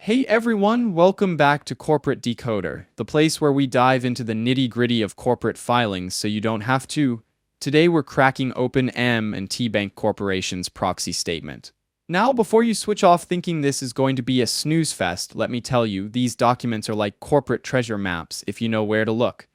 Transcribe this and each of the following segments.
Hey everyone, welcome back to Corporate Decoder, the place where we dive into the nitty-gritty of corporate filings so you don't have to. Today we're cracking open M&T Bank Corporation's proxy statement. Now, before you switch off thinking this is going to be a snooze fest, let me tell you, these documents are like corporate treasure maps if you know where to look.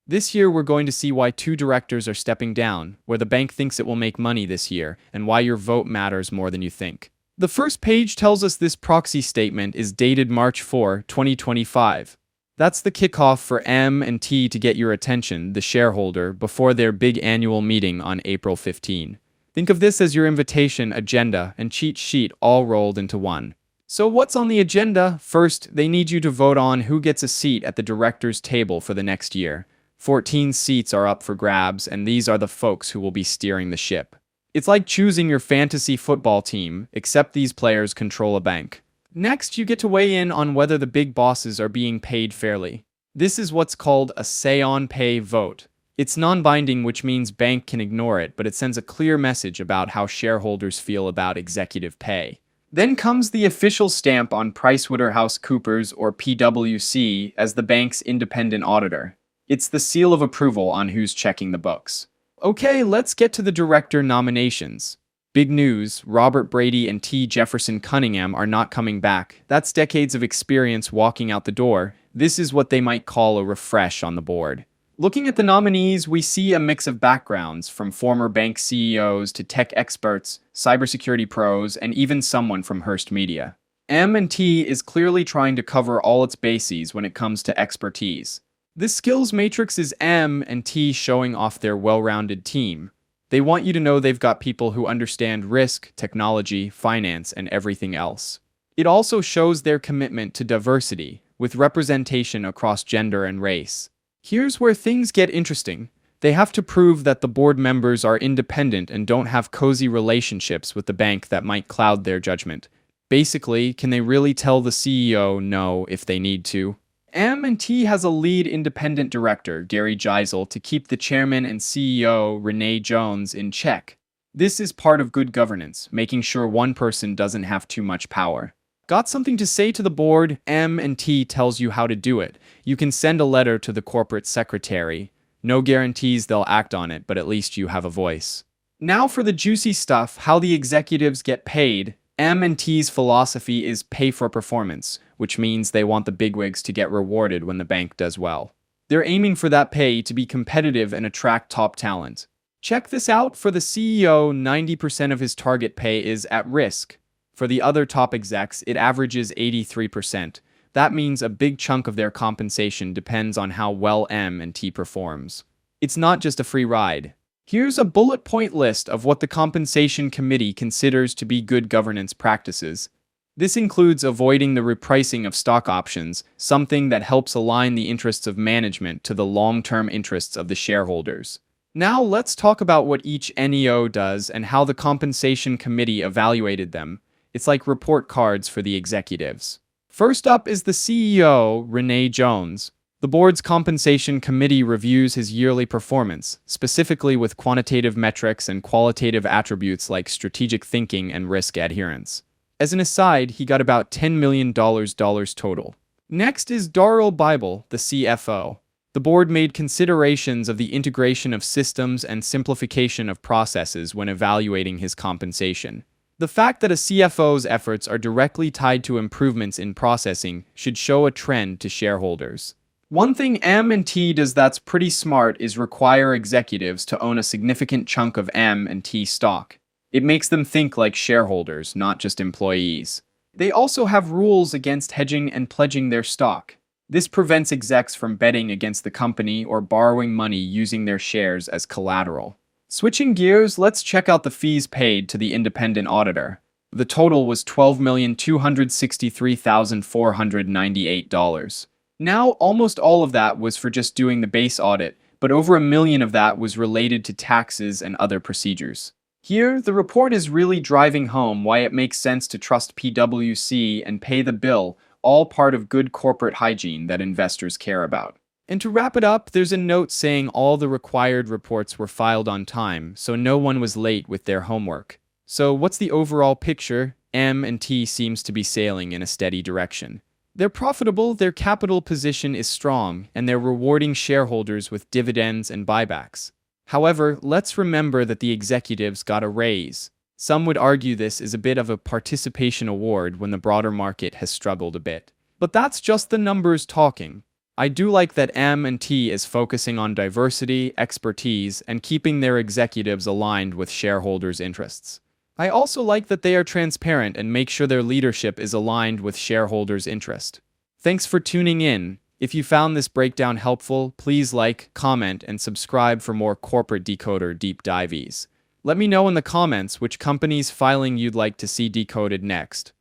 This year we're going to see why two directors are stepping down, where the bank thinks it will make money this year, and why your vote matters more than you think. The first page tells us this proxy statement is dated March 4, 2025. That's the kickoff for M&T to get your attention, the shareholder, before their big annual meeting on April 15. Think of this as your invitation, agenda, and cheat sheet all rolled into one. So what's on the agenda? First, they need you to vote on who gets a seat at the directors' table for the next year. 14 seats are up for grabs, and these are the folks who will be steering the ship. It's like choosing your fantasy football team, except these players control a bank. Next, you get to weigh in on whether the big bosses are being paid fairly. This is what's called a say-on-pay vote. It's non-binding, which means bank can ignore it, but it sends a clear message about how shareholders feel about executive pay. Then comes the official stamp on PricewaterhouseCoopers, or PwC, as the bank's independent auditor. It's the seal of approval on who's checking the books. Okay, let's get to the director nominations. Big news, Robert Brady and T. Jefferson Cunningham are not coming back. That's decades of experience walking out the door. This is what they might call a refresh on the board. Looking at the nominees, we see a mix of backgrounds, from former bank CEOs to tech experts, cybersecurity pros, and even someone from Hearst Media. M&T is clearly trying to cover all its bases when it comes to expertise. This skills matrix is M&T showing off their well-rounded team. They want you to know they've got people who understand risk, technology, finance, and everything else. It also shows their commitment to diversity, with representation across gender and race. Here's where things get interesting. They have to prove that the board members are independent and don't have cozy relationships with the bank that might cloud their judgment. Basically, can they really tell the CEO no if they need to? M&T has a lead independent director, Gary Geisel, to keep the chairman and CEO, Renee Jones, in check. This is part of good governance, making sure one person doesn't have too much power. Got something to say to the board? M&T tells you how to do it. You can send a letter to the corporate secretary. No guarantees they'll act on it, but at least you have a voice. Now for the juicy stuff, how the executives get paid. M&T's philosophy is pay for performance, which means they want the bigwigs to get rewarded when the bank does well. They're aiming for that pay to be competitive and attract top talent. Check this out, for the CEO, 90% of his target pay is at risk. For the other top execs, it averages 83%. That means a big chunk of their compensation depends on how well M&T performs. It's not just a free ride. Here's a bullet point list of what the Compensation Committee considers to be good governance practices. This includes avoiding the repricing of stock options, something that helps align the interests of management to the long-term interests of the shareholders. Now let's talk about what each NEO does and how the Compensation Committee evaluated them. It's like report cards for the executives. First up is the CEO, Renee Jones. The board's compensation committee reviews his yearly performance, specifically with quantitative metrics and qualitative attributes like strategic thinking and risk adherence. As an aside, he got about $10 million total. Next is Darrell Bible, the CFO. The board made considerations of the integration of systems and simplification of processes when evaluating his compensation. The fact that a CFO's efforts are directly tied to improvements in processing should show a trend to shareholders. One thing M&T does that's pretty smart is require executives to own a significant chunk of M&T stock. It makes them think like shareholders, not just employees. They also have rules against hedging and pledging their stock. This prevents execs from betting against the company or borrowing money using their shares as collateral. Switching gears, let's check out the fees paid to the independent auditor. The total was $12,263,498. Now, almost all of that was for just doing the base audit, but over $1 million of that was related to taxes and other procedures. Here, the report is really driving home why it makes sense to trust PwC and pay the bill, all part of good corporate hygiene that investors care about. And to wrap it up, there's a note saying all the required reports were filed on time, so no one was late with their homework. So what's the overall picture? M and T seems to be sailing in a steady direction. They're profitable, their capital position is strong, and they're rewarding shareholders with dividends and buybacks. However, let's remember that the executives got a raise. Some would argue this is a bit of a participation award when the broader market has struggled a bit. But that's just the numbers talking. I do like that M and T is focusing on diversity, expertise, and keeping their executives aligned with shareholders' interests. I also like that they are transparent and make sure their leadership is aligned with shareholders' interest. Thanks for tuning in. If you found this breakdown helpful, please like, comment, and subscribe for more Corporate Decoder deep dives. Let me know in the comments which company's filing you'd like to see decoded next.